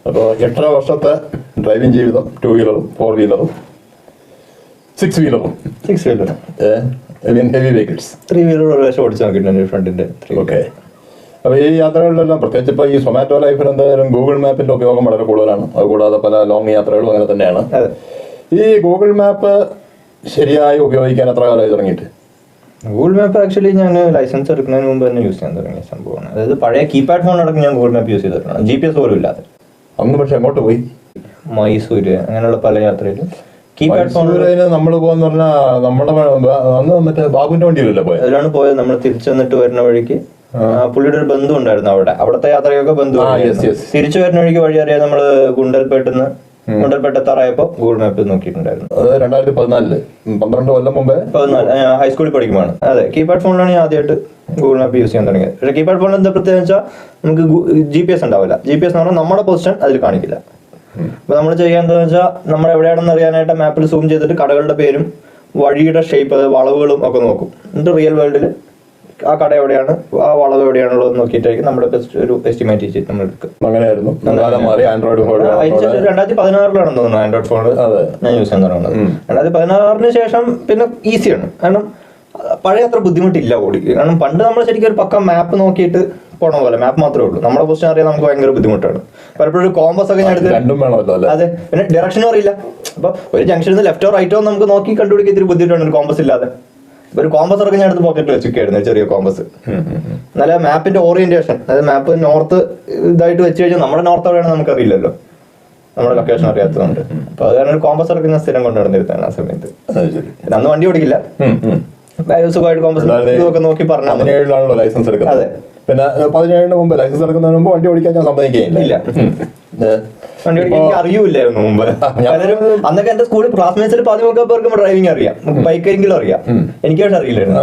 അപ്പോൾ 8.5 വർഷത്തെ ഡ്രൈവിംഗ് ജീവിതം, 2 വീലറും 4 വീലറും 6 വീലറും ഹെവി വെഹിക്കിൾസ് 3 വീലർ ഒരു പ്രാവശ്യം ഓടിച്ചു നോക്കിയിട്ടുണ്ട് ഫ്രണ്ടിന്റെ. ഓക്കെ. അപ്പോൾ ഈ യാത്രകളിലെല്ലാം പ്രത്യേകിച്ച് ഇപ്പോൾ ഈ സൊമാറ്റോ ലൈഫിൽ എന്തായാലും ഗൂഗിൾ മാപ്പിന്റെ ഉപയോഗം വളരെ കൂടുതലാണ്. അതുകൂടാതെ പല ലോങ് യാത്രകളും അങ്ങനെ തന്നെയാണ്. ഈ ഗൂഗിൾ മാപ്പ് ശരിയായി ഉപയോഗിക്കാൻ എത്ര കാലമായി തുടങ്ങിയിട്ട്? ഗൂഗിൾ മാപ്പ് ആക്ച്വലി ഞാൻ ലൈസൻസ് എടുക്കുന്നതിന് മുമ്പ് തന്നെ യൂസ് ചെയ്യാൻ തുടങ്ങിയ സംഭവമാണ്. അതായത് പഴയ കീപാഡ് ഫോണിലടക്കം ഞാൻ ഗൂഗിൾ മാപ്പ് യൂസ് ചെയ്തിട്ടുണ്ട്, GPS പോലും ഇല്ലാതെ. അന്ന് പക്ഷെ എങ്ങോട്ട് പോയി? മൈസൂര് അങ്ങനെയുള്ള പല യാത്രയിലും കീപാഡ് ഫോൺ നമ്മൾ പോകാന്ന് പറഞ്ഞാൽ നമ്മുടെ അന്ന് മറ്റേ ബാബുവിന്റെ വണ്ടിയിലല്ലേ പോയത്? അതിലാണ് പോയത്. നമ്മൾ തിരിച്ചു വന്നിട്ട് വരുന്ന വഴിക്ക് പുള്ളിയുടെ ഒരു ബന്ധു ഉണ്ടായിരുന്നു അവിടത്തെ യാത്രയൊക്കെ ബന്ധു. തിരിച്ചു വരുന്ന വഴിക്ക് വഴി അറിയാതെ നമ്മള് ഗുണ്ടൽപേട്ടെത്താറായപ്പോ ഗൂഗിൾ മാപ്പ് നോക്കിയിട്ടുണ്ടായിരുന്നു. 2014 12 കൊല്ലം മുമ്പേ, 14 ഹൈസ്കൂളിൽ പഠിക്കുമ്പോഴാണ്. അതെ, കീപാഡ് ഫോണിലാണ് ഞാൻ ആദ്യമായിട്ട് ഗൂഗിൾ മാപ്പ് യൂസ് ചെയ്യാൻ തുടങ്ങിയത്. പക്ഷേ കീപാഡ് ഫോണിൽ എന്താ പ്രത്യേകത വെച്ചാൽ നമുക്ക് GPS ഉണ്ടാവില്ല. GPS എന്ന് പറഞ്ഞാൽ നമ്മുടെ പൊസിഷൻ അതിൽ കാണിക്കില്ല. അപ്പൊ നമ്മൾ ചെയ്യാൻ വെച്ചാൽ നമ്മൾ എവിടെയാണെന്ന് അറിയാനായിട്ട് മാപ്പിൽ സൂം ചെയ്തിട്ട് കടകളുടെ പേരും വഴിയുടെ ഷേപ്പ്, വളവുകളും ഒക്കെ നോക്കും. എന്നിട്ട് റിയൽ വേൾഡിൽ ആ കട എവിടെയാണ്, ആ വളവ് എവിടെയാണുള്ളത് നോക്കിയിട്ടായിരിക്കും നമ്മുടെ ഒരു എസ്റ്റിമേറ്റ് ചെയ്ത് നമ്മൾ എടുക്കും. അങ്ങനെയായിരുന്നു. 2016 തോന്നുന്നു ആൻഡ്രോയിഡ് ഫോൺ ഞാൻ യൂസ് ചെയ്യാൻ തുടങ്ങുന്നത്. 2016 ശേഷം പിന്നെ ഈസിയാണ്. കാരണം പഴയ അത്ര ബുദ്ധിമുട്ടില്ല ഓടിക്കുക. കാരണം പണ്ട് നമ്മൾ ശരിക്കും ഒരു പക്ക മാപ്പ് നോക്കിയിട്ട് പോണ പോലെ, മാപ്പ് മാത്രമേ ഉള്ളൂ. നമ്മുടെ പൊസിഷൻ അറിയാൻ നമുക്ക് ഭയങ്കര ബുദ്ധിമുട്ടാണ്. പലപ്പോഴും കോമ്പസ് ഒക്കെ ഞാൻ എടുത്ത്, അതെ, പിന്നെ ഡയറക്ഷനും അറിയില്ല. അപ്പൊ ഒരു ജംഗ്ഷനിൽ നിന്ന് ലെഫ്റ്റോ റൈറ്റോ നമുക്ക് നോക്കി കണ്ടുപിടിക്കാൻ ഇത്തിരി ബുദ്ധിമുട്ടാണ് ഒരു കോമ്പസ് ഇല്ലാതെ. ഒരു കോമ്പസ് ഒക്കെ ഞാൻ എടുത്ത് പോക്കറ്റിൽ വെച്ചിരിക്കുകയായിരുന്നു, ചെറിയ കോമ്പസ്. എന്നാലും മാപ്പിന്റെ ഓറിയന്റേഷൻ, അതായത് മാപ്പ് നോർത്ത് ഇതായിട്ട് വെച്ച് കഴിഞ്ഞാൽ നമ്മുടെ നോർത്ത് എവിടെയാണെന്ന് നമുക്കറിയില്ലല്ലോ, നമ്മുടെ ലൊക്കേഷൻ അറിയാത്തതുകൊണ്ട്. അപ്പൊ അത് കാരണം ഒരു കോമ്പസ് ഒക്കെ ഞാൻ സ്ഥിരം കൊണ്ട് നടന്നിരുന്നതാണ് ആ സമയത്ത്. അന്ന് വണ്ടി ഓടിക്കില്ല, സുഖമായിട്ട് കോമ്പസ് ഇതൊക്കെ നോക്കി പറഞ്ഞു. 17 ലൈസൻസ് എടുക്കുന്നത്. അതെ, പിന്നെ 17 മുമ്പ് ലൈസൻസ് എടുക്കുന്നതിന് മുമ്പ് വണ്ടി ഓടിക്കാൻ ഞാൻ സമ്മതിക്കുകയില്ല. വണ്ടി ഓടിക്കാൻ അറിയൂല്ലായിരുന്നു മുമ്പ്. പലരും അന്നൊക്കെ എന്റെ സ്കൂളിൽ ക്ലാസ്മേറ്റ്സിൽ 13 പേർക്ക് ഡ്രൈവിംഗ് അറിയാം, ബൈക്കെങ്കിലും അറിയാം. എനിക്ക് പക്ഷെ അറിയില്ലായിരുന്നു.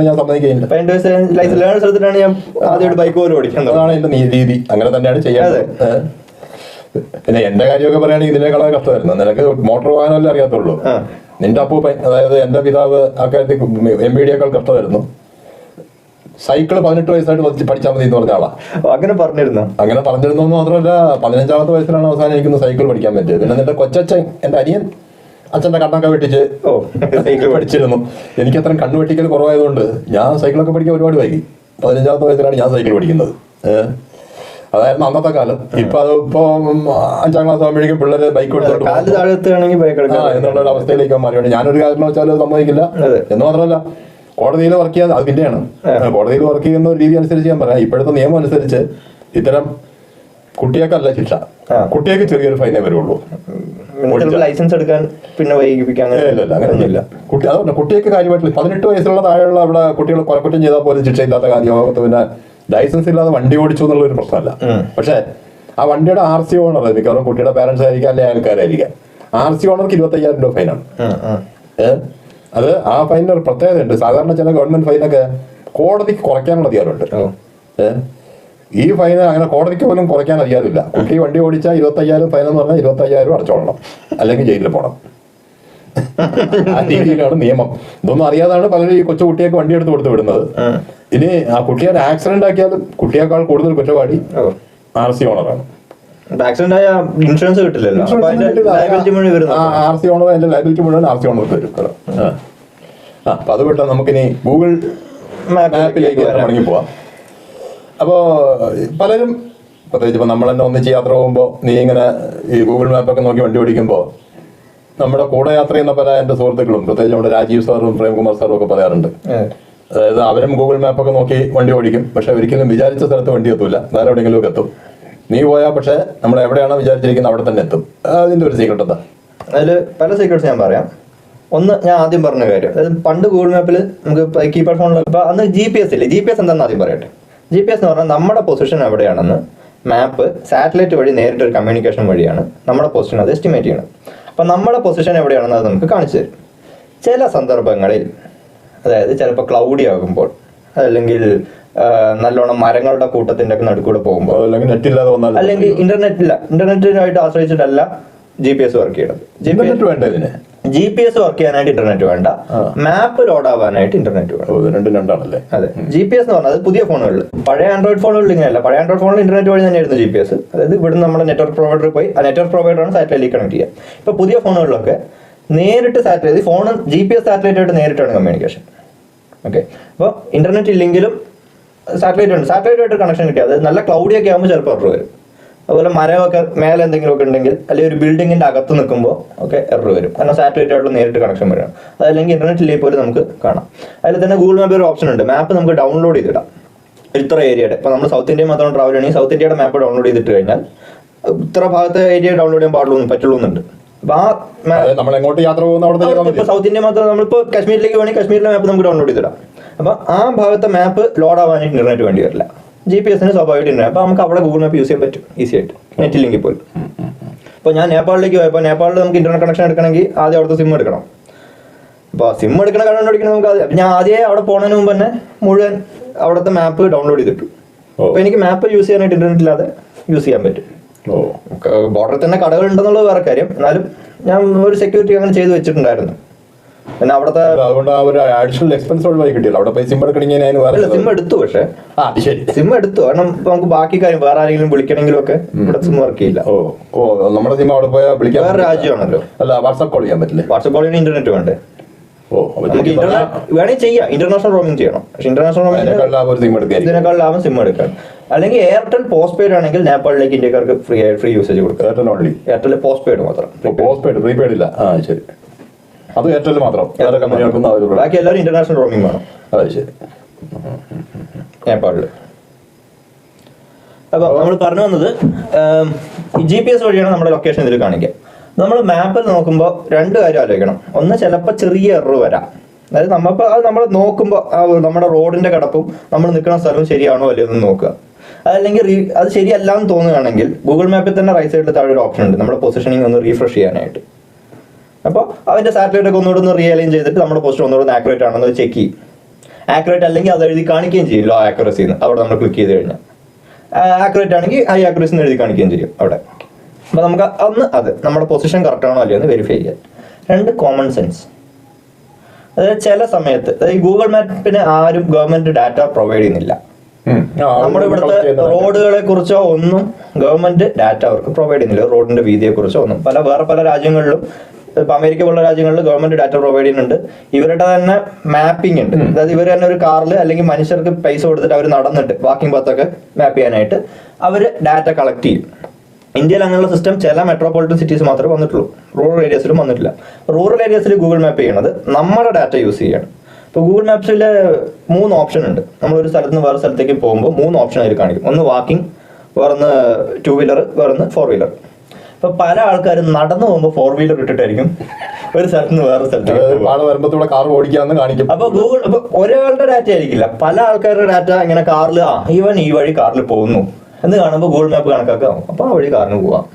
ഞാൻ സമ്മതിക്കുകയില്ല. 15 വയസ്സ് ലൈസൻസ് എടുത്തിട്ടാണ് ഞാൻ ആദ്യമായിട്ട് ബൈക്ക് പോലും ഓടിക്കുന്നത്. അതാണ് എന്റെ രീതി, അങ്ങനെ തന്നെയാണ് ചെയ്യാതെ. പിന്നെ എന്റെ കാര്യമൊക്കെ പറയുകയാണെങ്കിൽ ഇതിനേക്കാളെ കഷ്ടമായിരുന്നു. നിനക്ക് മോട്ടോർ വാഹനമല്ലേ അറിയാത്തുള്ളൂ. നിന്റെ അപ്പൂപ്പൻ, അതായത് എന്റെ പിതാവ് അക്കാര്യത്തിൽ MBD-യേക്കാൾ കഷ്ടമായിരുന്നു. സൈക്കിള് 18 വയസ്സായിട്ട് പഠിച്ചാൽ മതി എന്ന് പറഞ്ഞ ആളാ. അങ്ങനെ പറഞ്ഞിരുന്നു എന്ന് മാത്രമല്ല, 15-ാമത്തെ വയസ്സിലാണ് അവസാനം എനിക്കൊന്ന് സൈക്കിൾ പഠിക്കാൻ പറ്റിയത്. പിന്നെ നിന്റെ കൊച്ചച്ഛൻ, എന്റെ അനിയൻ അച്ഛന്റെ കണ്ണൊക്കെ വെട്ടിച്ച് സൈക്കിൾ പഠിച്ചിരുന്നു. എനിക്ക് അത്രയും കണ്ണു വെട്ടിക്കൽ കുറവായതുകൊണ്ട് ഞാൻ സൈക്കിളൊക്കെ പഠിക്കാൻ ഒരുപാട് വൈകി. 15-ാമത്തെ വയസ്സിലാണ് ഞാൻ സൈക്കിൾ പഠിക്കുന്നത്. അതായിരുന്നു അന്നത്തെ കാലം. ഇപ്പൊ 5ാം ക്ലാസ് ആകുമ്പോഴേക്കും പിള്ളേര് ബൈക്ക് എടുത്തോണ്ട് എന്നുള്ളൊരു അവസ്ഥയിലേക്ക് മാറിയാണ്. ഞാനൊരു കാര്യം വെച്ചാൽ സമ്മതിക്കില്ല. എന്ന് മാത്രമല്ല, കോടതിയിൽ വർക്ക് ചെയ്യാൻ അത് പിന്നെയാണ്. കോടതിയിൽ വർക്ക് ചെയ്യുന്ന ഒരു രീതി അനുസരിച്ച് ഞാൻ പറയാം. ഇപ്പോഴത്തെ നിയമം അനുസരിച്ച് ഇത്തരം കുട്ടികൾക്കല്ല ശിക്ഷ, കുട്ടികൾക്ക് ചെറിയൊരു ഫൈനേ വരുള്ളൂ. ലൈസൻസ് എടുക്കാൻ പിന്നെ അങ്ങനെയൊന്നുമില്ല. അതുകൊണ്ട് കുട്ടികൾക്ക് കാര്യമായിട്ടില്ല. 18 വയസ്സുള്ള താഴെയുള്ള അവിടെ കുട്ടികൾ കൊലക്കുറ്റം ചെയ്താൽ പോലും ശിക്ഷയില്ലാത്ത കാര്യം. പിന്നെ ലൈസൻസ് ഇല്ലാതെ വണ്ടി ഓടിച്ചു എന്നുള്ള ഒരു പ്രശ്നമല്ല. പക്ഷെ ആ വണ്ടിയുടെ RC ഓണർ, മിക്കവാറും കുട്ടിയുടെ പാരന്റ്സ് ആയിരിക്കാം, അല്ലെങ്കിൽ അയൽക്കാരായിരിക്കാം. RC ഓണർക്ക് 25,000 രൂപ ഫൈനാണ്. അത് ആ ഫൈനിന് ഒരു പ്രത്യേകതയുണ്ട്. സാധാരണ ചില ഗവൺമെന്റ് ഫൈനൊക്കെ കോടതിക്ക് കുറയ്ക്കാനുള്ള അധികാരമുണ്ട്. ഈ ഫൈന് അങ്ങനെ കോടതിക്ക് പോലും കുറയ്ക്കാൻ അധികാരമില്ല. കുട്ടി വണ്ടി ഓടിച്ചാൽ 25,000 ഫൈൻ എന്ന് പറഞ്ഞാൽ 25,000 അടച്ചോളണം, അല്ലെങ്കിൽ ജയിലിൽ പോകണം. ആ രീതിയിലാണ് നിയമം. ഇതൊന്നും അറിയാതാണ് പലരും ഈ കൊച്ചു കുട്ടിയൊക്കെ വണ്ടി എടുത്ത് കൊടുത്ത് വിടുന്നത്. ഇനി ആ കുട്ടിയെ ആക്സിഡന്റ് ആക്കിയാലും കുട്ടിയേക്കാൾ കൂടുതൽ കുറ്റവാളി RC ഓണറാണ്. ഇൻഷുറൻസ് കിട്ടില്ലല്ലോ. RC ഓണർ അതിന്റെ ലയബിലിറ്റി മുഴുവൻ RC ഓണർക്ക് വരും. അപ്പൊ അത് വിട്ടാൽ നമുക്കിനി ഗൂഗിൾ മാപ്പിലേക്ക് മടങ്ങി പോവാം. അപ്പോൾ പലരും, പ്രത്യേകിച്ച് ഇപ്പം നമ്മൾ തന്നെ ഒന്നിച്ച് യാത്ര പോകുമ്പോൾ, നീ ഇങ്ങനെ ഈ ഗൂഗിൾ മാപ്പൊക്കെ നോക്കി വണ്ടി ഓടിക്കുമ്പോൾ നമ്മുടെ കൂടെ യാത്ര ചെയ്യുന്ന പല എൻ്റെ സുഹൃത്തുക്കളും, പ്രത്യേകിച്ച് നമ്മുടെ രാജീവ് സാറും പ്രേംകുമാർ സാറും ഒക്കെ പറയാറുണ്ട്. അതായത് അവരും ഗൂഗിൾ മാപ്പൊക്കെ നോക്കി വണ്ടി ഓടിക്കും, പക്ഷെ ഒരിക്കലും വിചാരിച്ച സ്ഥലത്ത് വണ്ടി എത്തൂല, വേറെ എവിടെയെങ്കിലും എത്തും. നീ പോയാൽ പക്ഷെ നമ്മൾ എവിടെയാണോ വിചാരിച്ചിരിക്കുന്നത് അവിടെ തന്നെ എത്തും. അതിൻ്റെ ഒരു സീക്രട്ട് എന്താ? അതിൽ പല സീക്രട്സ് ഞാൻ പറയാം. ഒന്ന്, ഞാൻ ആദ്യം പറഞ്ഞ കാര്യം, അതായത് പണ്ട് ഗൂഗിൾ മാപ്പിൽ നമുക്ക് കീപാഡ് ഫോണിൽ ഇപ്പം അന്ന് GPS ഇല്ലേ. GPS എന്താണെന്ന് ആദ്യം പറയട്ടെ. GPS എന്ന് പറഞ്ഞാൽ നമ്മുടെ പൊസിഷൻ എവിടെയാണെന്ന് മാപ്പ് സാറ്റലൈറ്റ് വഴി നേരിട്ടൊരു കമ്മ്യൂണിക്കേഷൻ വഴിയാണ് നമ്മുടെ പൊസിഷൻ അത് എസ്റ്റിമേറ്റ് ചെയ്യണം. അപ്പം നമ്മുടെ പൊസിഷൻ എവിടെയാണെന്ന് അത് നമുക്ക് കാണിച്ചു തരും. ചില സന്ദർഭങ്ങളിൽ, അതായത് ചിലപ്പോൾ ക്ലൗഡി ആകുമ്പോൾ, അല്ലെങ്കിൽ നല്ലോണം മരങ്ങളുടെ കൂട്ടത്തിന്റെ ഒക്കെ നടുക്കൂടെ പോകുമ്പോൾ, അല്ലെങ്കിൽ ഇന്റർനെറ്റിനായിട്ട് ആശ്രയിച്ചിട്ടല്ല GPS വർക്ക് ചെയ്യണം. GPS വർക്ക് ചെയ്യാനായിട്ട് ഇന്റർനെറ്റ് വേണ്ട, മാപ്പ് ലോഡ് ആവാനായിട്ട് ഇന്റർനെറ്റ് വേണം. രണ്ടാണല്ലേ? അതെ. GPS എന്ന് പറഞ്ഞത് പുതിയ ഫോണുകളിൽ, പഴയ ആൻഡ്രോയിഡ് ഫോണുകളിൽ ഇങ്ങനെയല്ല. പഴയ ആൻഡ്രോയിഡ് ഫോണിൽ ഇന്റർനെറ്റ് വഴി തന്നെയായിരുന്നു GPS. അതായത് ഇവിടുന്ന് നമ്മുടെ നെറ്റ്വർക്ക് പ്രൊവൈഡർ പോയി ആ നെറ്റ്വർക്ക് പ്രൊവൈഡറാണ് സാറ്റലൈറ്റ് കണക്ട് ചെയ്യുക. ഇപ്പൊ പുതിയ ഫോണുകളിലൊക്കെ നേരിട്ട് സാറ്റലൈറ്റ്, ഫോൺ GPS സാറ്റലൈറ്റ് ആയിട്ട് നേരിട്ടാണ് കമ്മ്യൂണിക്കേഷൻ. ഓക്കെ. അപ്പോൾ ഇന്റർനെറ്റ് ഇല്ലെങ്കിലും സാറ്റലൈറ്റ് ഉണ്ട്, സാറ്റലൈറ്റ് കണക്ഷൻ കിട്ടിയാൽ അത് നല്ല ക്ലൗഡി ഒക്കെ ആകുമ്പോൾ ചിലപ്പോൾ എറർ വരും. അതുപോലെ മരമൊക്കെ മേലെ എന്തെങ്കിലുമൊക്കെ ഉണ്ടെങ്കിൽ, അല്ലെങ്കിൽ ഒരു ബിൽഡിങ്ങിന്റെ അകത്ത് നിൽക്കുമ്പോൾ ഒക്കെ എറർ വരും, കാരണം സാറ്റലൈറ്റ് ആയിട്ടുള്ള നേരിട്ട് കണക്ഷൻ വരികയാണ്. അതല്ലെങ്കിൽ ഇന്റർനെറ്റ് ഇല്ലെങ്കിൽ പോലും നമുക്ക് കാണാം. അതിൽ തന്നെ ഗൂഗിൾ മാപ്പ് ഒരു ഓപ്ഷൻ ഉണ്ട്, മാപ്പ് നമുക്ക് ഡൗൺലോഡ് ചെയ്തിടാം. ഇത്ര ഏരിയയുടെ, ഇപ്പോൾ നമ്മൾ സൗത്ത് ഇന്ത്യ മാത്രം ട്രാവൽ ചെയ്യണമെങ്കിൽ സൗത്ത് ഇന്ത്യയുടെ മാപ്പ് ഡൗൺലോഡ് ചെയ്തിട്ട് കഴിഞ്ഞാൽ ഇത്ര ഭാഗത്തെ ഏരിയ ഡൗൺലോഡ് ചെയ്യാൻ പറ്റുള്ളൂന്നുണ്ട്. അപ്പോൾ നമ്മൾ എങ്ങോട്ട് യാത്ര പോകുന്ന ഇപ്പോൾ സൗത്ത് ഇന്ത്യ മാത്രം, നമ്മളിപ്പോൾ കാശ്മീരിലേക്ക് വേണമെങ്കിൽ കാശ്മീരിലെ മാപ്പ് നമുക്ക് ഡൗൺലോഡ് ചെയ്തിടാം. അപ്പോൾ ആ ഭാഗത്തെ മാപ്പ് ലോഡ് ആവാനായിട്ട് ഇന്റർനെറ്റ് വേണ്ടി വരില്ല. GPS-ന് സ്വാഭാവികമായിട്ട് ഇന്റർനെറ്റ്, അപ്പോൾ നമുക്ക് അവിടെ ഗൂഗിൾ മാപ്പ് യൂസ് ചെയ്യാൻ പറ്റും ഈസി ആയിട്ട്, നെറ്റില്ലെങ്കിൽ പോലും. ഇപ്പോൾ ഞാൻ നേപ്പാളിലേക്ക് പോയപ്പോൾ, നേപ്പാളിൽ നമുക്ക് ഇന്റർനെറ്റ് കണക്ഷൻ എടുക്കണമെങ്കിൽ ആദ്യം അവിടുത്തെ സിം എടുക്കണം. അപ്പോൾ സിം എടുക്കണ കണ്ടുപിടിക്കണം നമുക്ക്. ഞാൻ ആദ്യമേ അവിടെ പോകുന്നതിന് മുമ്പ് തന്നെ മുഴുവൻ അവിടുത്തെ മാപ്പ് ഡൗൺലോഡ് ചെയ്തിട്ടു. അപ്പോൾ എനിക്ക് മാപ്പ് യൂസ് ചെയ്യാനായിട്ട് ഇന്റർനെറ്റ് ഇല്ലാതെ യൂസ് ചെയ്യാൻ പറ്റും. ബോർഡറിൽ തന്നെ കടകൾ ഉണ്ടെന്നുള്ളത് വേറെ കാര്യം, എന്നാലും ഞാൻ ഒരു സെക്യൂരിറ്റി അങ്ങനെ ചെയ്ത് വെച്ചിട്ടുണ്ടായിരുന്നു. പിന്നെ അവിടുത്തെ അഡീഷണൽ എക്സ്പെൻസ് കിട്ടിയല്ലോ അവിടെ പോയി സിം എടുക്കണമെങ്കിൽ. സിം എടുത്തു, പക്ഷേ സിം എടുത്തു കാരണം നമുക്ക് ബാക്കി കാര്യം വേറെ ആരെങ്കിലും വിളിക്കണമെങ്കിലും ഒക്കെ ഇവിടെ സിം വർക്ക് ചെയ്യില്ല. നമ്മുടെ സിം അവിടെ പോയാൽ വിളിക്കാൻ വേറെ രാജ്യമാണല്ലോ. അല്ല, വാട്സ്ആപ്പ് കോൾ ചെയ്യാൻ പറ്റില്ല. വാട്സ്ആപ്പ് കോൾ ചെയ്യാൻ ഇന്റർനെറ്റ് വേണ്ടേ? നമുക്ക് ഇന്റർനെറ്റ് വേണമെങ്കിൽ ചെയ്യാം, ഇന്റർനാഷണൽ റോമിംഗ് ചെയ്യണം. പക്ഷെ ഇന്റർനാഷണൽ റോമിംഗ് ഇതിനേക്കാൾ ലാഭം സിം എടുക്കാൻ. അല്ലെങ്കിൽ എയർടെൽ പോസ്റ്റ് പെയ്ഡ് ആണെങ്കിൽ നേപ്പാളിലേക്ക് ഇന്ത്യക്കാർക്ക് ഫ്രീ യൂസേജ് കൊടുക്കുക. എയർടെൽ പോസ്റ്റ് പെയ്ഡ് മാത്രം, പ്രീപെയ്ഡ് ഇല്ല. ശരി, അത് എയർടെൽ മാത്രം, ബാക്കി എല്ലാവരും ഇന്റർനാഷണൽ റോമിംഗ് വേണം. അതെ, ശരി. നേപ്പാളിൽ. അപ്പോൾ നമ്മൾ പറഞ്ഞു വന്നത് GPS വഴിയാണ് നമ്മുടെ ലൊക്കേഷൻ ഇതിൽ കാണിക്കുക. നമ്മൾ മാപ്പിൽ നോക്കുമ്പോൾ രണ്ട് കാര്യം ആലോചിക്കണം. ഒന്ന്, ചിലപ്പോൾ ചെറിയ എറർ വരാം. അതായത് നമ്മൾ നോക്കുമ്പോൾ നമ്മുടെ റോഡിന്റെ കിടപ്പും നമ്മൾ നിൽക്കുന്ന സ്ഥലവും ശരിയാണോ അല്ലയോ എന്ന് നോക്കുക. അതല്ലെങ്കിൽ അത് ശരിയല്ല എന്ന് തോന്നുകയാണെങ്കിൽ ഗൂഗിൾ മാപ്പിൽ തന്നെ റൈറ്റ് സൈഡിൽ താഴെ ഒരു ഓപ്ഷൻ ഉണ്ട്, നമ്മുടെ പൊസിഷനിങ് ഒന്ന് റീഫ്രഷ് ചെയ്യാനായിട്ട്. അപ്പോൾ അതിന്റെ സാറ്റലൈറ്റ് ഒക്കെ ഒന്നുകൂടെ ഒന്ന് റിയലൈൻ ചെയ്തിട്ട് നമ്മുടെ പൊസിഷൻ ഒന്നുകൂടെ ആക്യുറേറ്റ് ആണെന്ന് ചെക്ക് ചെയ്യും. ആക്യുറേറ്റ് അല്ലെങ്കിൽ അത് എഴുതി കാണിക്കുകയും ചെയ്യും, ലോ ആക്യുറസി എന്ന്. അവിടെ നമ്മൾ ക്ലിക്ക് ചെയ്ത് കഴിഞ്ഞാൽ ആക്യുറേറ്റ് ആണെങ്കിൽ ഹൈ ആക്യുറസി എന്ന് എഴുതി കാണിക്കുകയും ചെയ്യും അവിടെ. അപ്പോൾ നമുക്ക് ഒന്ന് നമ്മുടെ പൊസിഷൻ കറക്റ്റ് ആണോ അല്ലയോ എന്ന് വെരിഫൈ ചെയ്യാം. രണ്ട്, കോമൺ സെൻസ്. അതായത് ചില സമയത്ത്, അതായത് ഗൂഗിൾ മാപ്പിന് ആരും ഗവൺമെന്റ് ഡാറ്റ പ്രൊവൈഡ് ചെയ്യുന്നില്ല. നമ്മുടെ ഇവിടുത്തെ റോഡുകളെ കുറിച്ചോ ഒന്നും ഗവൺമെന്റ് ഡാറ്റ അവർക്ക് പ്രൊവൈഡ് ചെയ്യുന്നില്ല. റോഡിന്റെ വീതിയെ കുറിച്ചോ ഒന്നും. വേറെ പല രാജ്യങ്ങളിലും, ഇപ്പൊ അമേരിക്ക പോലുള്ള രാജ്യങ്ങളിൽ ഗവൺമെന്റ് ഡാറ്റ പ്രൊവൈഡ് ചെയ്യുന്നുണ്ട്. ഇവരുടെ തന്നെ മാപ്പിംഗ് ഉണ്ട്. അതായത് ഇവർ തന്നെ ഒരു കാറിൽ അല്ലെങ്കിൽ മനുഷ്യർക്ക് പൈസ കൊടുത്തിട്ട് അവർ നടന്നിട്ട് വാക്കിംഗ് പത്തൊക്കെ മാപ്പ് ചെയ്യാനായിട്ട് അവർ ഡാറ്റ കളക്ട് ചെയ്യും. ഇന്ത്യയിൽ അങ്ങനെയുള്ള സിസ്റ്റം ചില മെട്രോപൊളിറ്റൻ സിറ്റീസ് മാത്രമേ വന്നിട്ടുള്ളൂ, റൂറൽ ഏരിയസിലും വന്നിട്ടില്ല. റൂറൽ ഏരിയസിൽ ഗൂഗിൾ മാപ്പ് ചെയ്യണത് നമ്മുടെ ഡാറ്റ യൂസ് ചെയ്യാണ്. ഇപ്പോൾ ഗൂഗിൾ മാപ്സിൽ 3 ഓപ്ഷൻ ഉണ്ട്. നമ്മളൊരു സ്ഥലത്ത് നിന്ന് വേറെ സ്ഥലത്തേക്ക് പോകുമ്പോൾ 3 ഓപ്ഷൻ അതിൽ കാണിക്കും. ഒന്ന് വാക്കിംഗ്, വേറൊന്ന് 2 വീലർ, വേറൊന്ന് 4 വീലർ. ഇപ്പൊ പല ആൾക്കാരും നടന്നു പോകുമ്പോൾ 4 വീലർ ഇട്ടിട്ടായിരിക്കും ഒരു സ്ഥലത്ത് നിന്ന് വേറെ സ്ഥലത്തേക്ക് കാർ ഓടിക്കാന്ന് കാണിക്കും. അപ്പൊ ഗൂഗിൾ, അപ്പൊ ഒരാളുടെ ഡാറ്റ ആയിരിക്കില്ല, പല ആൾക്കാരുടെ ഡാറ്റ ഇങ്ങനെ കാറിൽ ഇവൻ ഈ വഴി കാറിൽ പോകുന്നു എന്ന് കാണുമ്പോൾ ഗൂഗിൾ മാപ്പ് കണക്കാക്കാം, അപ്പൊ ആ വഴി കാറിന് പോവാം.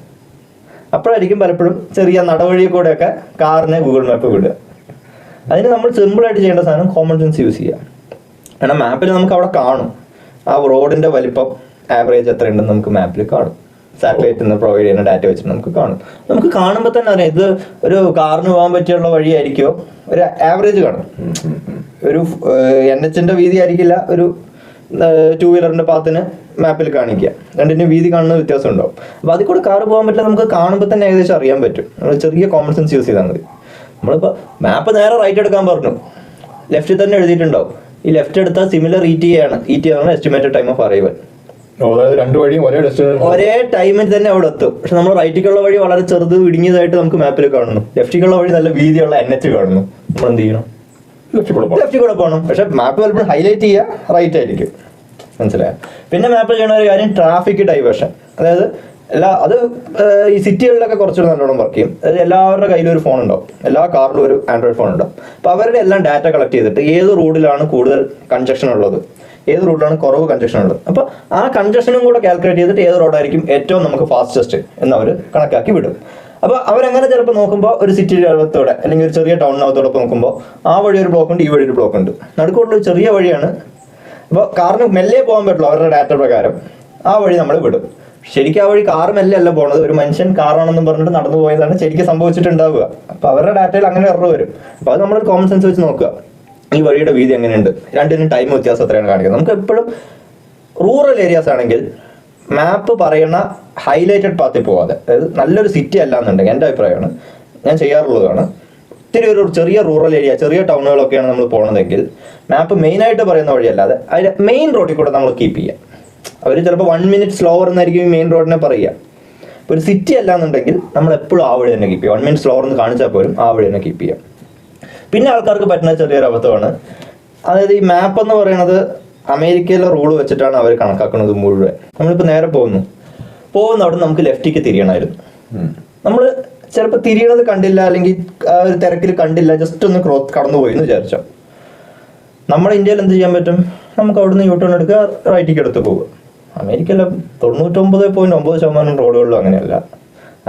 അപ്പോഴായിരിക്കും പലപ്പോഴും ചെറിയ നടവഴിയിൽ കൂടെയൊക്കെ കാറിനെ ഗൂഗിൾ മാപ്പ് വിടുക. അതിന് നമ്മൾ സിമ്പിളായിട്ട് ചെയ്യേണ്ട സാധനം കോമൺ സെൻസ് യൂസ് ചെയ്യാം. കാരണം മാപ്പിൽ നമുക്ക് അവിടെ കാണും ആ റോഡിന്റെ വലിപ്പം ആവറേജ് എത്രയുണ്ടെന്ന് നമുക്ക് മാപ്പിൽ കാണും. സാറ്റലൈറ്റിൽ നിന്ന് പ്രൊവൈഡ് ചെയ്യുന്ന ഡാറ്റ വെച്ചിട്ട് നമുക്ക് കാണും. നമുക്ക് കാണുമ്പോൾ തന്നെ അറിയാം ഇത് ഒരു കാറിന് പോകാൻ പറ്റിയുള്ള വഴിയായിരിക്കുമോ, ഒരു ആവറേജ് കാണും. ഒരു NH-ന്റെ വീതി ആയിരിക്കില്ല ഒരു 2 വീലറിന്റെ പാത്തിന് മാപ്പിൽ കാണിക്കുക. രണ്ടിന്റെ വീതി കാണുന്ന വ്യത്യാസം ഉണ്ടാവും. അപ്പോൾ അതിൽ കൂടെ കാറ് പോകാൻ പറ്റില്ല, നമുക്ക് കാണുമ്പോൾ തന്നെ ഏകദേശം അറിയാൻ പറ്റും. നമ്മൾ ചെറിയ കോമൺ സെൻസ് യൂസ് ചെയ്താൽ മതി. നമ്മളിപ്പോൾ മാപ്പ് നേരെ റൈറ്റ് എടുക്കാൻ പറഞ്ഞു, ലെഫ്റ്റിൽ തന്നെ എഴുതിയിട്ടുണ്ടാവും ഈ ലെഫ്റ്റ് എടുത്താൽ സിമിലർ ETA ആണ്. ETA ആണ് എസ്റ്റിമേറ്റഡ് ടൈം ഓഫ് അറൈവൽ. ഒരേ ടൈമിൽ തന്നെ അവിടെ എത്തും. പക്ഷെ നമ്മൾ റൈറ്റിക്കുള്ള വഴി വളരെ ചെറുത് ഇടുങ്ങിയതായിട്ട് നമുക്ക് മാപ്പിൽ കാണുന്നു, ലെഫ്റ്റിക്കുള്ള വഴി നല്ല വീതിയുള്ള NH കാണുന്നു. നമ്മൾ എന്ത് ചെയ്യണം? ലെഫ്റ്റിൽ കൂടെ പോകണം. പക്ഷെ മാപ്പ് ചിലപ്പോൾ ഹൈലൈറ്റ് ചെയ്യുക റൈറ്റ് ആയിരിക്കും. മനസ്സിലായോ? പിന്നെ മാപ്പിൽ ചെയ്യണ ഒരു കാര്യം ട്രാഫിക് ഡൈവേർഷൻ. അതായത് അത് ഈ സിറ്റികളിലൊക്കെ കുറച്ചുകൂടി നല്ലോണം വർക്ക് ചെയ്യും. അതായത് എല്ലാവരുടെ കയ്യിലും ഒരു ഫോൺ ഉണ്ടാവും, എല്ലാ കാറിലും ഒരു ആൻഡ്രോയിഡ് ഫോൺ ഉണ്ടാവും. അപ്പോൾ അവരുടെ എല്ലാം ഡാറ്റ കളക്ട് ചെയ്തിട്ട് ഏത് റോഡിലാണ് കൂടുതൽ കൺജക്ഷൻ ഉള്ളത്, ഏത് റോഡിലാണ് കുറവ് കൺജക്ഷൻ ഉള്ളത്, അപ്പോൾ ആ കൺജക്ഷനും കൂടെ കാൽക്കുലേറ്റ് ചെയ്തിട്ട് ഏത് റോഡായിരിക്കും ഏറ്റവും നമുക്ക് ഫാസ്റ്റസ്റ്റ് എന്ന് അവർ കണക്കാക്കി വിടും. അപ്പോൾ അവരങ്ങനെ ചിലപ്പോൾ നോക്കുമ്പോൾ ഒരു സിറ്റി അകത്തോടെ അല്ലെങ്കിൽ ഒരു ചെറിയ ടൗണിനകത്തോടെ നോക്കുമ്പോൾ ആ വഴി ഒരു ബ്ലോക്ക് ഉണ്ട്, ഈ വഴി ഒരു ബ്ലോക്ക് ഉണ്ട്, നടുക്കുള്ള ഒരു ചെറിയ വഴിയാണ്. അപ്പോൾ കാറിന് മെല്ലെ പോകാൻ പറ്റുള്ളൂ അവരുടെ ഡാറ്റ പ്രകാരം, ആ വഴി നമ്മൾ വിടും. ശരിക്കും ആ വഴി കാർ മെല്ലല്ല പോണത്, ഒരു മനുഷ്യൻ കാറാണെന്നും പറഞ്ഞിട്ട് നടന്നു പോയതാണ് ശരിക്കും സംഭവിച്ചിട്ടുണ്ടാവുക. അപ്പൊ അവരുടെ ഡാറ്റയിൽ അങ്ങനെ എറർ വരും. അപ്പൊ അത് നമ്മളൊരു കോമൺ സെൻസ് വെച്ച് നോക്കുക, ഈ വഴിയുടെ വീതി എങ്ങനെയുണ്ട്, രണ്ടിനും ടൈം വ്യത്യാസം എത്രയാണ് കാണിക്കുന്നത്. നമുക്ക് എപ്പോഴും റൂറൽ ഏരിയാസ് ആണെങ്കിൽ മാപ്പ് പറയുന്ന ഹൈലൈറ്റഡ് പാത്തിൽ പോവാതെ, അതായത് നല്ലൊരു സിറ്റി അല്ല എന്നുണ്ടെങ്കിൽ എൻ്റെ അഭിപ്രായമാണ്, ഞാൻ ചെയ്യാറുള്ളതാണ്, ഇത്തിരി ഒരു ചെറിയ റൂറൽ ഏരിയ, ചെറിയ ടൗണുകളൊക്കെയാണ് നമ്മൾ പോകണമെങ്കിൽ മാപ്പ് മെയിനായിട്ട് പറയുന്ന വഴിയല്ലാതെ അതിൻ്റെ മെയിൻ റോഡിൽ കൂടെ നമ്മൾ കീപ്പ് ചെയ്യുക. അവർ ചിലപ്പോൾ 1 minute സ്ലോവർ എന്നായിരിക്കും ഈ മെയിൻ റോഡിനെ പറയുക. ഇപ്പോൾ ഒരു സിറ്റി അല്ല എന്നുണ്ടെങ്കിൽ നമ്മൾ എപ്പോഴും ആ വഴി തന്നെ കീപ്പ് ചെയ്യുക. 1 minute സ്ലോവർ എന്ന് കാണിച്ചാൽ പോലും ആ വഴി തന്നെ കീപ്പ് ചെയ്യുക. പിന്നെ ആൾക്കാർക്ക് പറ്റുന്ന ചെറിയൊരു അബദ്ധമാണ്, അതായത് ഈ മാപ്പ് എന്ന് പറയുന്നത് അമേരിക്കയിലെ റൂൾ വെച്ചിട്ടാണ് അവർ കണക്കാക്കുന്നത് മുഴുവൻ. നമ്മളിപ്പോൾ നേരെ പോകുന്ന അവിടെ നമുക്ക് ലെഫ്റ്റിക്ക് തിരിയണമായിരുന്നു. നമ്മൾ ചിലപ്പോൾ തിരിയണത് കണ്ടില്ല, അല്ലെങ്കിൽ ആ ഒരു തിരക്കിൽ കണ്ടില്ല, ജസ്റ്റ് ഒന്ന് കടന്നുപോയി എന്ന് വിചാരിച്ചോ. നമ്മുടെ ഇന്ത്യയിൽ എന്ത് ചെയ്യാൻ പറ്റും? നമുക്ക് അവിടുന്ന് യൂട്ടേൺ എടുക്കുക, റൈറ്റിക്ക് എടുത്ത് പോകുക. അമേരിക്കയിലെ 99.9% റോഡുകളിലും അങ്ങനെയല്ല.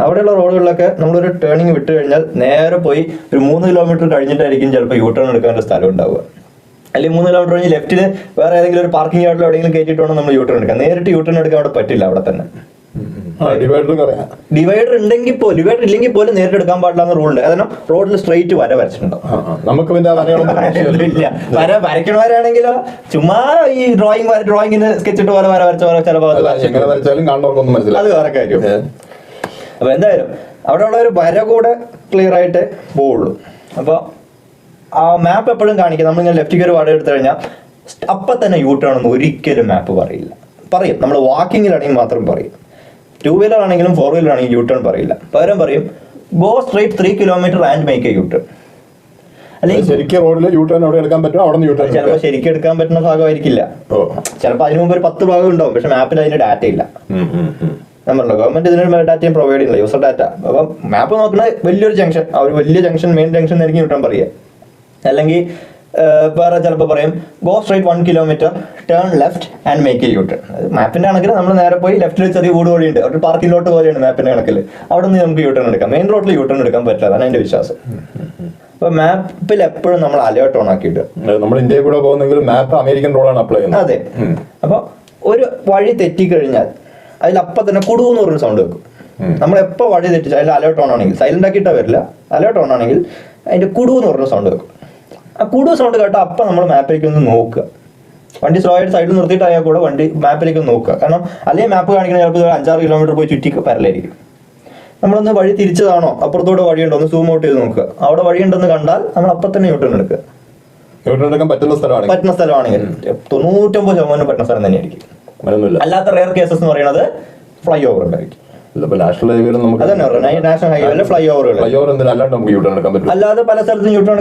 അവിടെയുള്ള റോഡുകളിലൊക്കെ നമ്മളൊരു ടേണിങ് വിട്ട് കഴിഞ്ഞാൽ നേരെ പോയി ഒരു 3 കിലോമീറ്റർ കഴിഞ്ഞിട്ടായിരിക്കും ചിലപ്പോൾ യൂട്ടേൺ എടുക്കാനുള്ള സ്ഥലം ഉണ്ടാവുക. അല്ലെങ്കിൽ 3 കിലോമീറ്റർ കഴിഞ്ഞ് ലെഫ്റ്റിൽ വേറെ ഏതെങ്കിലും ഒരു പാർക്കിംഗ് യാർഡിൽ എവിടെയെങ്കിലും കയറ്റിയിട്ട് വേണം നമ്മൾ യൂട്ടേൺ എടുക്കാം. നേരിട്ട് യൂട്ടേൺ എടുക്കാൻ അവിടെ പറ്റില്ല. അവിടെ തന്നെ ഡിവൈഡർ ഉണ്ടെങ്കിൽ പോലും, ഡിവൈഡർ ഇല്ലെങ്കിൽ പോലും നേരിട്ട് എടുക്കാൻ പാടില്ല എന്ന റൂൾ ഉണ്ട്. കാരണം റോഡിൽ സ്ട്രെയിറ്റ് വര വരച്ചിട്ടുണ്ടാവും. നമുക്ക് ഇല്ല, വര വരയ്ക്കണവരാണെങ്കിലോ ചുമ്മാ ഈ ഡ്രോയിങ്ങിന് സ്കെച്ചിട്ട് പോലെ വര വരച്ച ചില അത് വേറെ കാര്യം. അപ്പൊ എന്തായാലും അവിടെ ഉള്ള ഒരു വര കൂടെ ക്ലിയർ ആയിട്ട് പോവുള്ളൂ. അപ്പോൾ ആ മാപ്പ് എപ്പോഴും കാണിക്കുക. നമ്മളിങ്ങനെ ലെഫ്റ്റിക്ക് ഒരു വട എടുത്തു കഴിഞ്ഞാൽ അപ്പം തന്നെ യൂട്ടേൺ ഒന്നും ഒരിക്കലും മാപ്പ് പറയില്ല. പറയും, നമ്മൾ വാക്കിങ്ങിലാണെങ്കിൽ മാത്രം പറയും. 2 വീലർ ആണെങ്കിലും 4 വീലർ ആണെങ്കിലും യൂട്ടേൺ പറയില്ല. പകരം പറയും go straight 3 kilometre and make a U-turn. അല്ലെങ്കിൽ ശരിക്കും റോഡിൽ യൂട്ടേൺ അവിടെ എടുക്കാൻ പറ്റും, അവിടെ നിന്ന് യൂട്ടേൺ ചിലപ്പോൾ ശരിക്കും എടുക്കാൻ പറ്റുന്ന ഭാഗമായിരിക്കില്ല. ചിലപ്പോൾ അതിന് മുമ്പ് ഒരു 10 ഭാഗം ഉണ്ടാവും, പക്ഷെ മാപ്പിൽ അതിന് ഡാറ്റ ഇല്ല. നമ്മളല്ലോ ഗവൺമെന്റ് ഇതിനൊരു ഡാറ്റയും പ്രൊവൈഡ് ചെയ്യുന്നില്ല, യൂസർ ഡാറ്റ. അപ്പം മാപ്പ് നോക്കുന്ന വലിയൊരു ജംഗ്ഷൻ, ആ ഒരു വലിയ ജംഗ്ഷൻ, മെയിൻ ജംഗ്ഷൻ ആയിരിക്കും യൂട്ടേൺ പറയുക. അല്ലെങ്കിൽ വേറെ ചിലപ്പോൾ പറയും go straight 1 kilometre turn left and make a U turn. മാപ്പിന്റെ കണക്കിൽ നമ്മൾ നേരെ പോയി ലെഫ്റ്റിൽ ചെറിയ വീട് വഴിയുണ്ട്, ഒരു പാർക്കിലോട്ട് പോലെയാണ് മാപ്പിന്റെ കണക്കിൽ, അവിടെ നിന്ന് നമുക്ക് യൂട്ടേൺ എടുക്കാം. മെയിൻ റോഡിൽ യൂട്ടേൺ എടുക്കാൻ പറ്റില്ല, അതാണ് എൻ്റെ വിശ്വാസം. അപ്പൊ മാപ്പിൽ എപ്പോഴും നമ്മൾ അലേർട്ട് ഓൺ ആക്കിയിട്ട്, നമ്മൾ ഇന്ത്യയിൽ കൂടെ പോകുന്നെങ്കിലും മാപ്പ് അമേരിക്കൻ റോളാണ് അപ്ലൈ ചെയ്യുന്നത്. അതെ. അപ്പൊ ഒരു വഴി തെറ്റിക്കഴിഞ്ഞാൽ അതിലപ്പം തന്നെ കുടുവെന്ന് പറഞ്ഞൊരു സൗണ്ട് വെക്കും. നമ്മൾ എപ്പോൾ വഴി തെറ്റിച്ച് അതിൽ അലേർട്ട് ഓൺ ആണെങ്കിൽ, സൈലന്റ് ആക്കിയിട്ടാ വരില്ല, അലേർട്ട് ഓൺ ആണെങ്കിൽ അതിന്റെ കുടുവെന്ന് പറഞ്ഞ സൗണ്ട് വെക്കും. ആ കുടു സൗണ്ട് കേട്ടാൽ അപ്പം നമ്മൾ മാപ്പിലേക്ക് ഒന്ന് നോക്കുക. വണ്ടി സ്ലോ ആയിട്ട് സൈഡിൽ നിർത്തിയിട്ടായാൽ കൂടെ വണ്ടി മാപ്പിലേക്ക് ഒന്ന് നോക്കുക. കാരണം അല്ലെങ്കിൽ മാപ്പ് കാണിക്കുന്ന ചിലപ്പോൾ 5-6 കിലോമീറ്റർ പോയി ചുറ്റി പരലായിരിക്കും. നമ്മളൊന്ന് വഴി തിരിച്ചതാണോ, അപ്പുറത്തോടെ വഴിയുണ്ടോ ഒന്ന് സൂം ഔട്ട് ചെയ്ത് നോക്കുക. അവിടെ വഴിയുണ്ടെന്ന് കണ്ടാൽ നമ്മൾ അപ്പം തന്നെ യൂട്ടേൺ എടുക്കുക. യൂട്ടേൺ എടുക്കാൻ പറ്റുന്ന സ്ഥലമാണെങ്കിൽ 99% പറ്റുന്ന സ്ഥലം തന്നെയായിരിക്കും. അല്ലാത്ത റെയർ കേസസ് എന്ന് പറയുന്നത് ഫ്ലൈ ഓവർ ഉണ്ടായിരിക്കും. നാഷണൽ ഹൈവേയിൽ നമുക്ക് നാഷണൽ ഹൈവേയിൽ ഫ്ലൈ ഓവറുകൾ അല്ലാതെ പല സ്ഥലത്തും യൂട്ടേൺ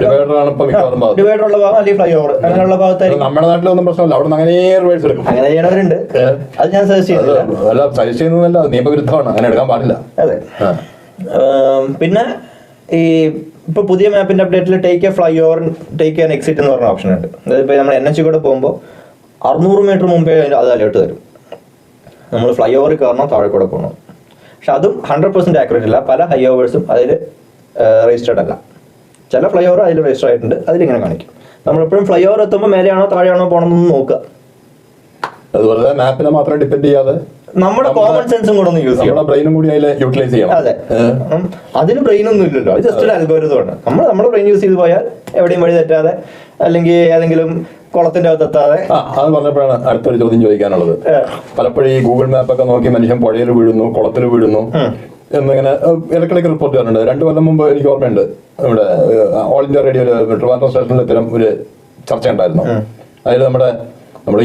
ഡിവൈഡർ ഉള്ള ഭാഗം അല്ലെങ്കിൽ ഫ്ലൈ ഓവർ അങ്ങനെയുള്ള ഭാഗത്തായിരിക്കും. നമ്മുടെ നാട്ടിലൊന്നും പ്രശ്നമില്ല, അവിടെ അങ്ങനെ റിവേഴ്സ് എടുക്കും. അങ്ങനെ ചെയ്യണവരുണ്ട്, അത് ഞാൻ സജസ്റ്റ് ചെയ്യുന്നതല്ല, നിയമവിരുദ്ധമാണ്, അങ്ങനെ എടുക്കാൻ പാടില്ല. അതെ. പിന്നെ ഈ ഇപ്പൊ പുതിയ മാപ്പിന്റെ അപ്ഡേറ്റിൽ take a flyover take an exit എന്ന് പറഞ്ഞ ഓപ്ഷൻ ഉണ്ട്. അതായത് ഇപ്പൊ നമ്മൾ NH കൂടെ പോകുമ്പോൾ 600 മീറ്റർ മുമ്പേ അത് അലേർട്ട് തരും, നമ്മൾ ഫ്ലൈ ഓവർ കയറണോ താഴെ കൂടെ പോകണം. പക്ഷെ അതും 100% ആക്യുറേറ്റ് അല്ല. പല ഹൈ ഓവേഴ്സും അതിൽ രജിസ്റ്റേർഡ് അല്ല. ചില ഫ്ലൈ ഓവർ അതിൽ രജിസ്റ്റർ ആയിട്ടുണ്ട്, അതിലിങ്ങനെ കാണിക്കും. നമ്മളെപ്പോഴും ഫ്ലൈ ഓവർ എത്തുമ്പോൾ മേലെയാണോ താഴെയാണോ പോകണമെന്ന് നോക്കുക. അതുപോലെ മാപ്പിനെ മാത്രം ഡിപ്പെൻഡ് ചെയ്യാതെ നമ്മുടെ കോമൺ സെൻസും കൂടെ ഒന്ന് യൂസ് ചെയ്യണം, ബ്രെയിനും കൂടി അതിൽ യൂട്ടിലൈസ് ചെയ്യണം. അതെ, അതിന് ബ്രെയിൻ ഒന്നും ഇല്ലല്ലോ, അത് ജസ്റ്റ് ഒരു അൽഗോരിതമാണ്. നമ്മുടെ ബ്രെയിൻ യൂസ് ചെയ്ത് പോയാൽ എവിടെയും വഴി തെറ്റാതെ, അല്ലെങ്കിൽ ഏതെങ്കിലും കുളത്തിന്റെ അകത്ത് എത്താതെ. അത് പറഞ്ഞപ്പോഴാണ് അടുത്തൊരു ചോദ്യം ചോദിക്കാനുള്ളത്. പലപ്പോഴും ഈ ഗൂഗിൾ മാപ്പൊക്കെ നോക്കി മനുഷ്യൻ പുഴയിൽ വീഴുന്നു, കുളത്തിൽ വീഴുന്നു എന്നിങ്ങനെ ഇടയ്ക്കിടയ്ക്ക് റിപ്പോർട്ട് ചെയ്യാറുണ്ട്. 2 കൊല്ലം മുമ്പ് എനിക്ക് ഓർമ്മയുണ്ട്, നമ്മുടെ ഓൾ ഇന്ത്യ റേഡിയോയിൽ ട്രിവാൻഡ്രം സ്റ്റേഷനിൽ ഇത്തരം ഒരു ചർച്ച ഉണ്ടായിരുന്നു. അതിൽ നമ്മുടെ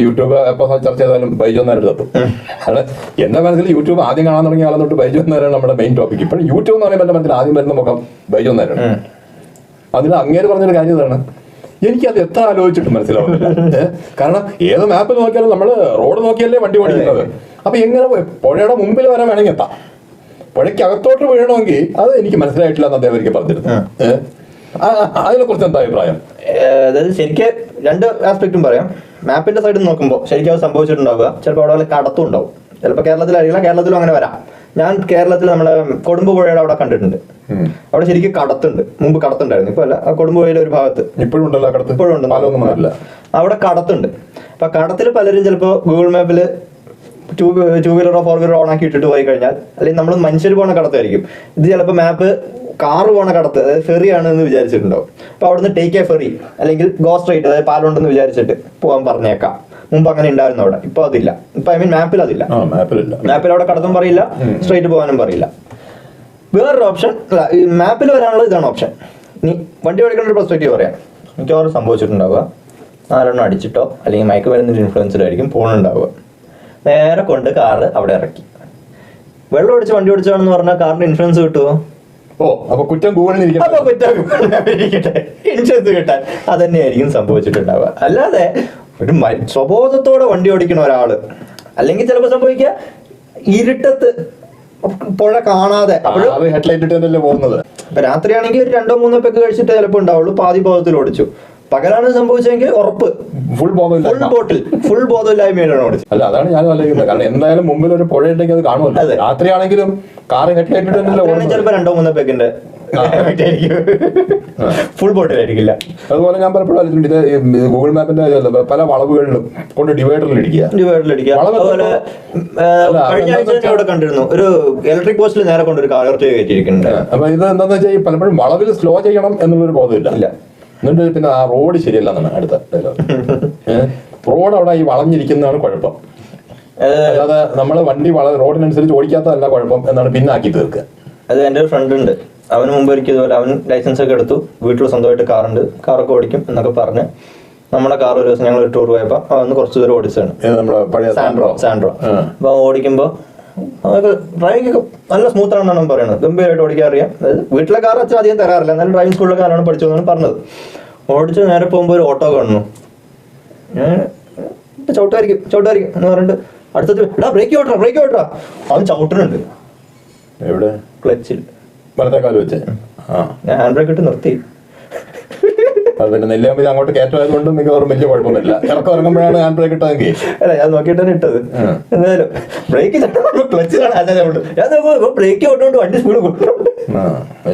യൂട്യൂബ് എപ്പോൾ ചർച്ച ചെയ്താലും ബൈജു നേരം എത്തും. കാരണം എന്റെ മനസ്സിൽ യൂട്യൂബ് ആദ്യം കാണാൻ തുടങ്ങിയ ആളെ തൊട്ട് ബൈജു നേരാണ് നമ്മുടെ മെയിൻ ടോപ്പിക്. ഇപ്പോഴും യൂട്യൂബ് എന്ന് പറയുമ്പോൾ എന്റെ മനസ്സിൽ ആദ്യം വരുന്ന മുഖം ബൈജു നേരാണ്. അതിന് അങ്ങേര് പറഞ്ഞൊരു കാര്യം ഇതാണ്, എനിക്കത് എത്ര ആലോചിച്ചിട്ട് മനസ്സിലാവുന്നില്ല. കാരണം ഏത് മാപ്പ് നോക്കിയാലും നമ്മൾ റോഡ് നോക്കിയല്ലേ വണ്ടി ഓടിക്കുന്നത്. അപ്പൊ എങ്ങനെ പുഴയുടെ മുമ്പിൽ വരെ വേണമെങ്കിൽ എത്താം, പുഴയ്ക്ക് അകത്തോട്ട് വീഴണമെങ്കിൽ അത് എനിക്ക് മനസ്സിലായിട്ടില്ല എന്ന് അദ്ദേഹം ഒരിക്കൽ പറഞ്ഞിരുന്നു. അതിനെ കുറിച്ച് എന്താ അഭിപ്രായം? അതായത് ശരിക്കും 2 ആസ്പെക്റ്റും പറയാം. മാപ്പിന്റെ സൈഡിൽ നോക്കുമ്പോൾ ശരിക്കും അത് സംഭവിച്ചിട്ടുണ്ടാവുക. ചിലപ്പോൾ അവിടെ കടത്തും ഉണ്ടാവും, ചിലപ്പോൾ കേരളത്തിലായിരിക്കില്ല, കേരളത്തിലും അങ്ങനെ വരാം. ഞാൻ കേരളത്തിൽ നമ്മളെ കൊടുമ്പ് പുഴയുടെ അവിടെ കണ്ടിട്ടുണ്ട്. അവിടെ ശരിക്കും കടത്തുണ്ട്, മുമ്പ് കടത്തുണ്ടായിരുന്നു, ഇപ്പൊ അല്ല. ആ കൊടുമ്പ് പുഴയിലെ ഒരു ഭാഗത്ത് ഇപ്പോഴും ഉണ്ട്. അവിടെ കടത്തുണ്ട്. അപ്പൊ കടത്തിൽ പലരും ചിലപ്പോൾ ഗൂഗിൾ മാപ്പിൽ ടൂ വീലറോ 4 വീലറോ ഓൺ ആക്കി ഇട്ടിട്ട് പോയി കഴിഞ്ഞാൽ, അല്ലെങ്കിൽ നമ്മൾ മനുഷ്യർ പോണ കടത്തായിരിക്കും ഇത്, ചിലപ്പോൾ മാപ്പ് കാറ് പോണ കടത്ത്, അതായത് ഫെറി ആണെന്ന് വിചാരിച്ചിട്ടുണ്ടാവും. അപ്പോൾ അവിടുന്ന് ടേക്ക് എ ഫെറി അല്ലെങ്കിൽ ഗോ സ്ട്രൈറ്റ്, അതായത് പാലുണ്ടെന്ന് വിചാരിച്ചിട്ട് പോകാൻ പറഞ്ഞേക്കാം. മുമ്പ് അങ്ങനെ ഉണ്ടായിരുന്നു അവിടെ, ഇപ്പൊ അതില്ല. ഇപ്പൊ ഐ മീൻ മാപ്പിൽ അതില്ല. മാപ്പിൽ അവിടെ കടത്തും പറയില്ല, സ്ട്രൈറ്റ് പോകാനും പറയില്ല. വേറൊരു ഓപ്ഷൻ അല്ല, ഈ മാപ്പിൽ വരാനുള്ളത് ഇതാണ് ഓപ്ഷൻ. ഇനി വണ്ടി ഓടിക്കേണ്ട ഒരു പെർസ്പെക്റ്റീവ് പറയാം. മിക്കവാറും സംഭവിച്ചിട്ടുണ്ടാവുക, ആരെണ്ണം അടിച്ചിട്ടോ അല്ലെങ്കിൽ മയക്ക് വരുന്നതിൻ്റെ ഇൻഫ്ലുവൻസിലായിരിക്കും ഫോണുണ്ടാവുക. നേരെ കൊണ്ട് കാറ് അവിടെ ഇറക്കി. വെള്ളം ഒടിച്ച് വണ്ടി ഓടിച്ചാണെന്ന് പറഞ്ഞാൽ കാറിന് ഇൻഷുറൻസ് കിട്ടുമോ? അപ്പൊ കുറ്റം ഗൂഗിളിൽ ഇൻഷുറൻസ് കിട്ടാൻ അതന്നെയായിരിക്കും സംഭവിച്ചിട്ടുണ്ടാവുക. അല്ലാതെ ഒരു സ്വബോധത്തോടെ വണ്ടി ഓടിക്കണ ഒരാള്, അല്ലെങ്കിൽ ചിലപ്പോൾ സംഭവിക്കുക ഇരുട്ടത്ത് പുഴ കാണാതെ ഹെഡ്ലൈറ്റ് ഇട്ടല്ലേ പോകുന്നത്. ഇപ്പൊ രാത്രിയാണെങ്കിൽ ഒരു 2-3 പെക്ക് കഴിച്ചിട്ട് ചിലപ്പോൾ ഉണ്ടാവുള്ളൂ, പാതി ബോധത്തിൽ ഓടിച്ചു. പകലാണ് സംഭവിച്ചെങ്കിൽ ഉറപ്പ് ഫുൾ ബോധമില്ലായ്മയാണ് ഓടിച്ചു. അല്ല, അതാണ് ഞാൻ ആലോചിക്കുന്നത്. കാരണം എന്തായാലും മുമ്പിൽ ഒരു പുഴ ഉണ്ടെങ്കിൽ അത് കാണുമല്ലോ. രാത്രിയാണെങ്കിലും കാറ് ഹെഡ്ലൈറ്റ് ഇട്ടല്ലേ ചിലപ്പോൾ 2-3 പെക്കിന്റെ ഫുൾ ബോട്ടിലായിരിക്കില്ല. അതുപോലെ ഞാൻ പലപ്പോഴും ആലോചിച്ചിട്ടുണ്ട്, ഇത് ഗൂഗിൾ മാപ്പിന്റെ പല വളവുകളിലും കൊണ്ട് ഡിവൈഡറിൽ ഇടിക്കുക. അതുപോലെ കഴിഞ്ഞ ആഴ്ച അവിടെ കണ്ടിരുന്നു, ഒരു ഇലക്ട്രിക് പോസ്റ്റിൽ നേരെ കൊണ്ട് ഒരു കാർട്ട് കയറ്റിയിരിക്കുന്നുണ്ട്. അപ്പൊ ഇത് എന്താണെന്ന് വെച്ചാൽ പലപ്പോഴും വളവിൽ സ്ലോ ചെയ്യണം എന്നുള്ളൊരു ബോധമില്ല. എന്നിട്ട് പിന്നെ ആ റോഡ് ശരിയല്ല എന്നാണ് അടുത്ത റോഡ് അവിടെ ഈ വളഞ്ഞിരിക്കുന്നതാണ് കുഴപ്പം. അല്ലാതെ നമ്മള് വണ്ടി റോഡിനനുസരിച്ച് ഓടിക്കാത്തതല്ല കുഴപ്പം എന്നാണ് പിന്നെ ആക്കി തീർക്കുക. അത് എൻ്റെ ഒരു ഫ്രണ്ട് ഉണ്ട്, അവന് മുമ്പ് ഒരിക്കലും ഇതുപോലെ അവൻ ലൈസൻസ് ഒക്കെ എടുത്തു, വീട്ടിൽ സ്വന്തമായിട്ട് കാറുണ്ട്, കാറൊക്കെ ഓടിക്കും എന്നൊക്കെ പറഞ്ഞ് നമ്മുടെ കാർ ഒരു ദിവസം ഞങ്ങൾ ടൂർ പോയപ്പോൾ അവന്ന് കുറച്ച് ദൂരം ഓടിച്ചാണ്, സാൻഡ്രോ. അപ്പൊ ഓടിക്കുമ്പോൾ ഡ്രൈവിംഗ് ഒക്കെ നല്ല സ്മൂത്ത് ആണെന്നാണ് പറയുന്നത്, ഗംഭീരമായിട്ട് ഓടിക്കാൻ അറിയാം. അതായത് വീട്ടിലെ കാർ വെച്ചാൽ അധികം തരാറില്ല, എന്നാലും ഡ്രൈവിംഗ് സ്കൂളിലെ കാറാണ് പഠിച്ചതെന്നാണ് പറഞ്ഞത്. ഓടിച്ച് നേരെ പോകുമ്പോൾ ഒരു ഓട്ടോ കാണുന്നു, ഞാൻ ചവിട്ടായിരിക്കും എന്ന് പറഞ്ഞിട്ട് അടുത്തത് ബ്രേക്ക് ഓട്ടറാ അവൻ ചവിട്ടുന്നുണ്ട്. എവിടെ? ക്ലച്ചിൽ. വലത്തേക്കാല് വെച്ച് ഞാൻ ഹാൻഡ് ബ്രേക്ക് ഇട്ട് നിർത്തി. അത് പിന്നെ നെല്ലിയാമ്പതി അങ്ങോട്ട് കയറ്റമായതുകൊണ്ട് മിക്കവാറും വലിയ കുഴപ്പമൊന്നുമില്ല. ഇറങ്ങുമ്പോഴാണ് ഹാൻഡ് ബ്രേക്ക് ഇട്ടതെങ്കിൽ അല്ല, ഞാൻ നോക്കിയിട്ടാണ് ഇട്ടത്. എന്തായാലും ബ്രേക്ക് ക്ലച്ച് ബ്രേക്ക് ഓട്ടോണ്ട് വണ്ടി സ്പീഡ് കൊടുക്കുന്നുണ്ട്.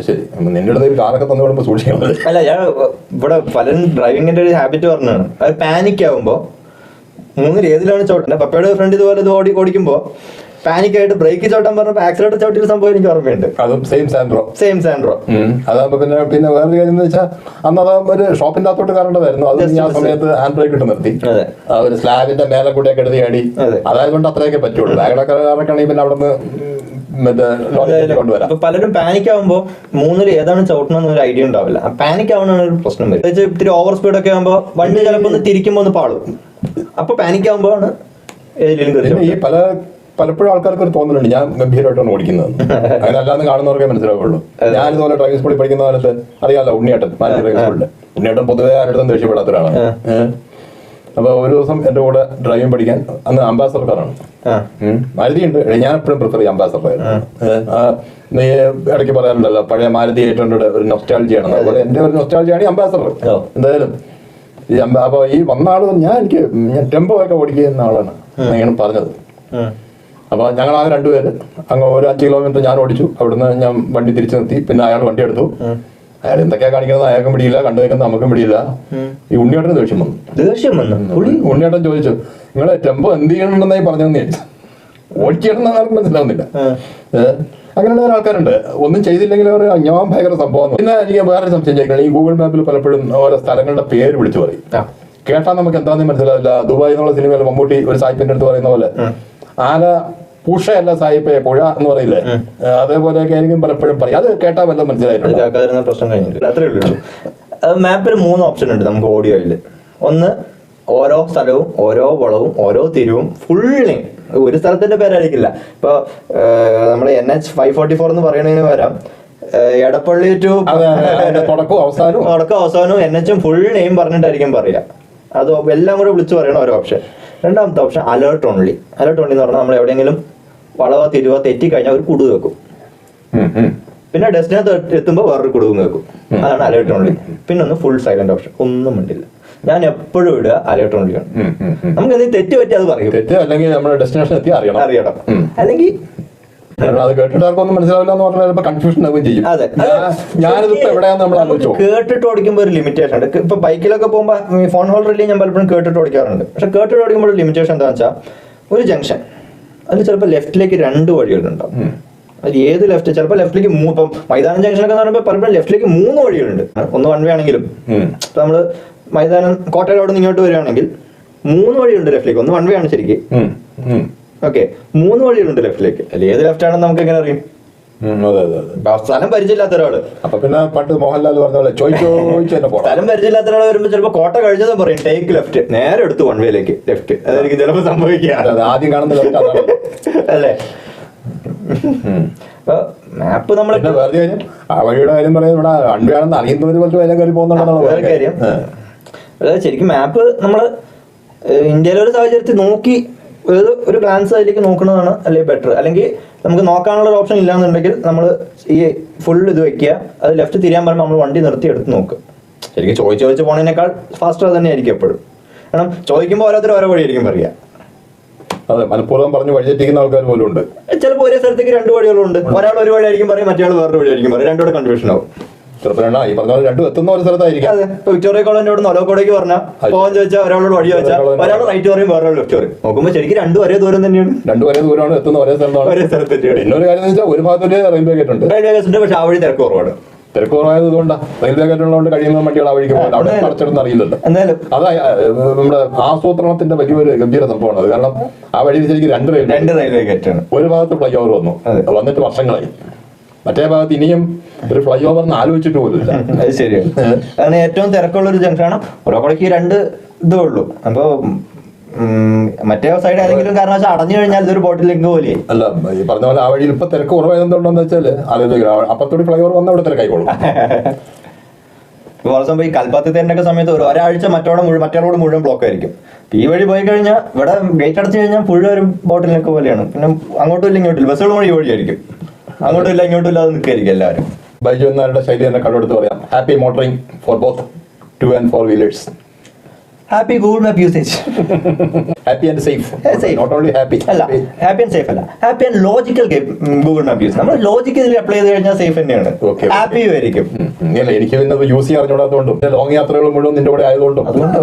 ശരി, നിന്റെ അടുത്ത് കാറൊക്കെ തന്നു വിടുമ്പോൾ സൂക്ഷിക്കണം. അല്ല, ഞാൻ ഇവിടെ പലരും ഡ്രൈവിങ്ങിന്റെ ഒരു ഹാബിറ്റ് പറഞ്ഞാണ്, അത് പാനിക് ആവുമ്പോ മൂന്നിൽ ഏതിലാണ് ചോട്ട. പപ്പയുടെ ഫ്രണ്ട് ഇതുപോലെ ഇത് ഓടിക്കുമ്പോ പാനിക് ആയിട്ട് ബ്രേക്ക് ചോട്ടാൻ പറഞ്ഞപ്പോ ആക്സിലേറ്റർ ചവിട്ടിയൊരു സംഭവം എനിക്ക് ഓർമ്മയുണ്ട്. അതും സെയിം സാൻഡ്രോ. അതാകുമ്പോ പിന്നെ വേറൊരു കാര്യം എന്ന് വെച്ചാൽ അന്ന് അത് ഒരു ഷോപ്പിന്റെ അകത്തോട്ട് കയറേണ്ടതായിരുന്നു. അത് ആ സമയത്ത് ഹാൻഡ് ബ്രേക്ക് ഇട്ട് നിർത്തി, ഒരു സ്ലാബിന്റെ മേലെ കൂടെയൊക്കെ എടുത്ത് ചാടി. അതായത് അത്രയൊക്കെ പറ്റുള്ളൂ. ബാഗിലൊക്കെ പിന്നെ അവിടെ നിന്ന് പലരും പാനിക് ആവുമ്പോ മൂന്നിൽ ഏതാണ് ചവിട്ടണമെന്ന് ഒരു ഐഡിയ ഉണ്ടാവില്ല. പാനിക് ആവുന്ന ഒരു പ്രശ്നം വരും. ഇത്തിരി ഓവർ സ്പീഡ് ഒക്കെ ആകുമ്പോ വണ്ടി ചിലപ്പോ ഒന്ന് തിരിക്കുമ്പോ ഒന്ന് പാളും. അപ്പൊ പാനിക് ആവുമ്പോ ആണ് ഈ പലപ്പോഴും ആൾക്കാർക്ക് ഒരു തോന്നലുണ്ട് ഞാൻ ഗംഭീരമായിട്ടാണ് ഓടിക്കുന്നത്. അങ്ങനെ അല്ലാന്ന് കാണുന്നവർക്കേ മനസ്സിലാവുള്ളൂ. ഞാനിതുപോലെ ഡ്രൈവിംഗ് സ്കൂളിൽ പഠിക്കുന്ന കാലത്ത് അറിയാലോ, ഉണ്ണിയേട്ടൻ ഡ്രൈവിംഗ് സ്കൂളിൽ ഉണ്ണിയേട്ടൻ പൊതുവെ ആരുടെ ദേഷ്യപ്പെടാത്ത ഒരാളാണ്. അപ്പൊ ഒരു ദിവസം എന്റെ കൂടെ ഡ്രൈവിംഗ് പഠിക്കാൻ അന്ന് അംബാസഡർ കാറാണ്, മാരുതി ഉണ്ട്. ഞാൻ എപ്പോഴും പ്രിഫർ ചെയ്യും അംബാസഡർ. നീ ഇടയ്ക്ക് പറയാറുണ്ടല്ലോ പഴയ മാരുതി 800 ഒരു നൊസ്റ്റാൾജിയാണ്. അതുപോലെ എന്റെ ഒരു നൊസ്റ്റാൾജിയാണ് ഈ അംബാസഡർ. എന്തായാലും അപ്പൊ ഈ വന്ന ആള് ഞാൻ ടെമ്പോ ഒക്കെ ഓടിക്കുന്ന ആളാണ് ഞാൻ പറഞ്ഞത്. അപ്പൊ ഞങ്ങൾ ആ 2 പേര് അങ്ങ് ഒരു 5 കിലോമീറ്റർ ഞാൻ ഓടിച്ചു. അവിടുന്ന് ഞാൻ വണ്ടി തിരിച്ചു നിർത്തി. പിന്നെ അയാൾ വണ്ടി എടുത്തു. അയാൾ എന്തൊക്കെയാ കാണിക്കുന്നത് അയാൾക്കും പിടിയില്ല, കണ്ടു വെക്കുന്നത് നമുക്കും പിടിയില്ല. ഈ ഉണ്ണിയേട്ടന് ദേഷ്യം വന്നു. ഉണ്ണിയേട്ടൻ ചോദിച്ചു, നിങ്ങളെ ടെമ്പോ എന്ത് ചെയ്യണമെന്നായി പറഞ്ഞതെന്ന് ചോദിച്ചു. ഓടിക്കണം ആർക്കും മനസ്സിലാവുന്നില്ല. അങ്ങനെയുള്ള ആൾക്കാരുണ്ട്, ഒന്നും ചെയ്തില്ലെങ്കിൽ ഞാൻ ഭയങ്കര സംഭവം. പിന്നെ എനിക്ക് വേറെ സംശയം ചോദിക്കണം, ഈ ഗൂഗിൾ മാപ്പിൽ പലപ്പോഴും ഓരോ സ്ഥലങ്ങളുടെ പേര് വിളിച്ചു പറയും. കേട്ടാൽ നമുക്ക് എന്താണെന്ന് മനസ്സിലാവില്ല. ദുബായ് എന്നുള്ള സിനിമയിൽ മമ്മൂട്ടി ഒരു സായിപ്പിന്റെ അടുത്ത് പറയുന്ന പോലെ ആല പുഷയല്ല സായിപ്പേ പുഴ എന്ന് പറയില്ലേ, അതേപോലെയൊക്കെ ആയിരിക്കും പലപ്പോഴും പറയും. അത് കേട്ടാൽ വല്ല മനസ്സിലായിട്ടുണ്ട്. പ്രശ്നം കഴിഞ്ഞില്ല, അത്രേ ഉള്ളൂ. മാപ്പിൽ 3 ഓപ്ഷൻ ഉണ്ട് നമുക്ക് ഓഡിയോയില്. ഒന്ന്, ഓരോ സ്ഥലവും ഓരോ വളവും ഓരോ തിരിവും ഫുൾ നെയിം, ഒരു സ്ഥലത്തിന്റെ പേരായിരിക്കില്ല. ഇപ്പൊ നമ്മള് NH 544 എന്ന് പറയുന്നതിന് പകരം എടപ്പള്ളി ടു തുടക്കവും അവസാനവും NH ഫുൾ നെയിം പറഞ്ഞിട്ടായിരിക്കും പറയാ. അത് എല്ലാം കൂടെ വിളിച്ചു പറയണം ഒരു ഓപ്ഷൻ. രണ്ടാമത്തെ ഓപ്ഷൻ അലേർട്ട് ഓൺലി എന്ന് പറഞ്ഞാൽ നമ്മൾ എവിടെയെങ്കിലും വളവോ തിരുവോ തെറ്റിക്കഴിഞ്ഞാൽ ഒരു കുടു വെക്കും. പിന്നെ ഡെസ്റ്റിനകത്ത് എത്തുമ്പോൾ വേറൊരു കുടുവും വെക്കും. അതാണ് അലേർട്ട് ഓൺലി. പിന്നെ ഒന്ന് ഫുൾ സൈലന്റ് ഓപ്ഷൻ, ഒന്നും മിണ്ടില്ല. ഞാൻ എപ്പോഴും ഇടുക അലേർട്ട് ഓൺലിയാണ്. നമുക്ക് എന്തെങ്കിലും തെറ്റ് പറ്റി അത് പറയും, അല്ലെങ്കിൽ നമ്മുടെ ഡെസ്റ്റിനേഷൻ എത്തി അറിയണം. അല്ലെങ്കിൽ അത് കേട്ടിട്ട് ആർക്കൊന്നും മനസ്സിലാവില്ല എന്ന് പറഞ്ഞാൽ കൺഫ്യൂഷൻ ആവുകയും ചെയ്യും. അതെ, ഞാനിതിപ്പോ എവിടെയാന്ന് നമ്മൾ ആലോചിച്ചു. കേട്ടിട്ട് ഓടിക്കുമ്പോൾ ഒരു ലിമിറ്റേഷൻ ഉണ്ട്. ഇപ്പൊ ബൈക്കിലൊക്കെ പോകുമ്പോൾ ഫോൺ ഹോൾഡറിൽ ഞാൻ പലപ്പോഴും കേട്ടിട്ട് ഓടിക്കാറുണ്ട്. പക്ഷെ കേട്ടിട്ട് ഓടിക്കുമ്പോൾ ലിമിറ്റേഷൻ എന്താണെന്ന് വെച്ചാൽ, ഒരു ജംഗ്ഷൻ അതിൽ ചിലപ്പോൾ ലെഫ്റ്റിലേക്ക് 2 വഴികളുണ്ടാവും. അത് ഏത് ലെഫ്റ്റ്, ചിലപ്പോൾ ലെഫ്റ്റിലേക്ക് ഇപ്പം മൈതാനം ജംഗ്ഷനൊക്കെ എന്ന് പറയുമ്പോൾ പലപ്പോഴും ലെഫ്റ്റിലേക്ക് 3 വഴികളുണ്ട്. ഒന്ന് വൺ വേ ആണെങ്കിലും ഇപ്പൊ നമ്മള് മൈതാനം കോട്ടയുടെ അവിടെ നിന്ന് ഇങ്ങോട്ട് വരികയാണെങ്കിൽ 3 വഴിയുണ്ട് ലെഫ്റ്റിലേക്ക്. ഒന്ന് വൺ വേ ആണ് ശരിക്കും. ഓക്കെ, 3 വഴികളുണ്ട് ലെഫ്റ്റിലേക്ക്. അല്ല ഏത് ലെഫ്റ്റ് ആണെന്ന് നമുക്ക് എങ്ങനെ അറിയും? സ്ഥലം പരിചയമില്ലാത്ത ഒരാള്. അപ്പൊ പിന്നെ പണ്ട് മോഹൻലാൽ പറഞ്ഞ പോലെ സ്ഥലം പരിചയമില്ലാത്ത ഒരാൾ വരുമ്പോ ചിലപ്പോ കോട്ട കഴിഞ്ഞത് പറയും ടേക്ക് ലെഫ്റ്റ്, നേരെ എടുത്തു വൺ വേയിലേക്ക് ലെഫ്റ്റ്. അതായിരിക്കും ചിലപ്പോ സംഭവിക്കുക. ആദ്യം കാണുന്ന അല്ലേ? മാപ്പ് നമ്മൾ വെറുതെ ആ വഴിയുടെ കാര്യം പറയുന്നത് ഇവിടെ അൺവേയാണെന്ന് അറിയുന്നവര് പോലും അതിനെ കയറി പോകുന്നുണ്ടെന്നുള്ള കാര്യം. അതായത് ശരിക്കും മാപ്പ് നമ്മള് ഇന്ത്യയിലെ ഒരു സാഹചര്യത്തിൽ നോക്കി ഒരു ഗ്ലാൻസ് അതിലേക്ക് നോക്കുന്നതാണ് അല്ലെങ്കിൽ ബെറ്റർ. അല്ലെങ്കിൽ നമുക്ക് നോക്കാനുള്ള ഒരു ഓപ്ഷൻ ഇല്ലാന്നുണ്ടെങ്കിൽ നമ്മൾ ഈ ഫുൾ ഇത് വെക്കുക, അത് ലെഫ്റ്റ് തിരിയാൻ പറയുമ്പോൾ നമ്മൾ വണ്ടി നിർത്തി എടുത്ത് നോക്കുക. ശരിക്കും ചോദിച്ച് പോണതിനേക്കാൾ ഫാസ്റ്റർ തന്നെ ആയിരിക്കും എപ്പോഴും. കാരണം ചോദിക്കുമ്പോൾ ഓരോരുത്തർ ഓരോ വഴിയായിരിക്കും പറയുക. അതെ, മനഃപൂർവ്വം പറഞ്ഞ് വഴിതെറ്റിക്കുന്ന ആൾക്കാർ പോലും ഉണ്ട്. ചിലപ്പോൾ ഒരേ സ്ഥലത്തേക്ക് 2 വഴികളുണ്ട്. ഒരാൾ ഒരു വഴിയായിരിക്കും പറയും, മറ്റേ ആൾ വേറൊരു വഴിയായിരിക്കും പറയും. രണ്ടോടെ കൺഫ്യൂഷൻ ആവും. ചിലപ്പോൾ ഈ പറഞ്ഞ രണ്ടും എത്തുന്ന ഒരു സ്ഥലത്തായിരിക്കും. അതെ, വിക്ടോറിയ കോളേജിന്റെ അവിടെ ഒലോക്കോടേക്ക് പറഞ്ഞാൽ പോകാൻ ചോദിച്ചാൽ ഒരാളോട് വഴി ചോദിച്ചാൽ ഒരാൾ റൈറ്റ് പറയും, വേറെ ലെഫ്റ്റ് പറയും. നോക്കുമ്പോൾ ശരിക്കും 2 ഒരേ ദൂരം തന്നെയാണ്. 2 ഒരേ ദൂരമാണ്, എത്തുന്ന ഒരേ സ്ഥലത്താണ്. ഒരേ സ്ഥലത്ത് തന്നെയാണ്. പിന്നെ ഒരു കാര്യം എന്ന് വെച്ചാൽ ഒരു ഭാഗത്തൊരു റെയിൽവേ ഗേറ്റ് ഉണ്ട്. റെയിൽവേ ഗേറ്റ് ഉണ്ട്, പക്ഷെ ആ വഴി തിരക്ക് കുറവാണ്. തിരക്ക് കുറവായത് ഇതുകൊണ്ടാണ്. റെയിൽവേ ഗേറ്റ് ഉള്ളതുകൊണ്ട് കഴിയുന്ന വണ്ടികൾ ആ വഴിക്ക് പോകുന്നത്. അവിടെ അടച്ചിടുന്ന അറിയില്ലല്ലോ. എന്തായാലും അത് നമ്മുടെ ആസൂത്രണത്തിന്റെ വലിയൊരു ഗംഭീര സംഭവമാണ് അത്. കാരണം ആ വഴിയിൽ ശരിക്കും 2 റെയിൽവേ ഗേറ്റ് ആണ്. ഒരു ഭാഗത്ത് ഫ്ലൈ ഓവർ വന്നു, വന്നിട്ട് വർഷങ്ങളായി. മറ്റേ ഭാഗത്ത് ഇനിയും ഒരു ഫ്ലൈ ഓവർ എന്ന് ആലോചിച്ചിട്ട് പോലുമില്ല. അത് ശരിയാണ്. കാരണം ഏറ്റവും തിരക്കുള്ള ഒരു ജംഗ്ഷനാണ്. ഒരാൾക്ക് 2 ഇതേ ഉള്ളൂ. അപ്പൊ മറ്റേ സൈഡ് ഏതെങ്കിലും കാരണവശാൽ അടഞ്ഞു കഴിഞ്ഞാൽ ഇതൊരു ബോട്ടിലേക്ക് പോലെ. അല്ല, ഈ പറഞ്ഞ പോലെ ആ വഴിയിൽ ഇപ്പൊ തിരക്ക് കുറവായതുകൊണ്ടെന്ന് വെച്ചാല് അപ്പുറത്തോട് ഫ്ലൈ ഓവർ വന്ന അവിടെ തിരക്കായിക്കോളും. ഇപ്പോൾ ഈ കൽപ്പാത്തി ഒക്കെ സമയത്ത് ഒരാഴ്ച മറ്റോട് മുഴുവൻ ബ്ലോക്ക് ആയിരിക്കും. ഈ വഴി പോയി കഴിഞ്ഞാൽ ഇവിടെ ഗേറ്റ് അടച്ചു കഴിഞ്ഞാൽ മുഴുവൻ ഒരു ബോട്ടിലേക്ക് പോലെയാണ്. പിന്നെ അങ്ങോട്ടും ഇല്ല ഇങ്ങോട്ടും ഇല്ല, ബസ്സുകൾ ഈ വഴിയായിരിക്കും. അങ്ങോട്ടും ഇല്ല ഇങ്ങോട്ടും ഇല്ലാതെ നിൽക്കായിരിക്കും എല്ലാവരും. ബൈജു എന്നാരുടെ ശൈലി തന്നെ കണ്ടെടുത്ത് പറയാം. Happy motoring for both 2 and 4 wheelers. Happy Google map usage. Happy and safe. Not only happy. അല്ല, ഹാപ്പി ആൻഡ് സേഫ് അല്ല, happy and logical Google map use. നമ്മൾ ലോജിക്ക് ഇതിൽ അപ്ലൈ ചെയ്ത് കഴിഞ്ഞാൽ സേഫ് തന്നെയാണ്. ഹാപ്പി ആയിരിക്കും. എനിക്ക് പിന്നെ യൂസ് ചെയ്യാൻ അറിഞ്ഞൂടാത്തതുകൊണ്ടും ലോങ് യാത്രകൾ മുഴുവൻ നിന്റെ കൂടെ ആയതുകൊണ്ടും അതുകൊണ്ട്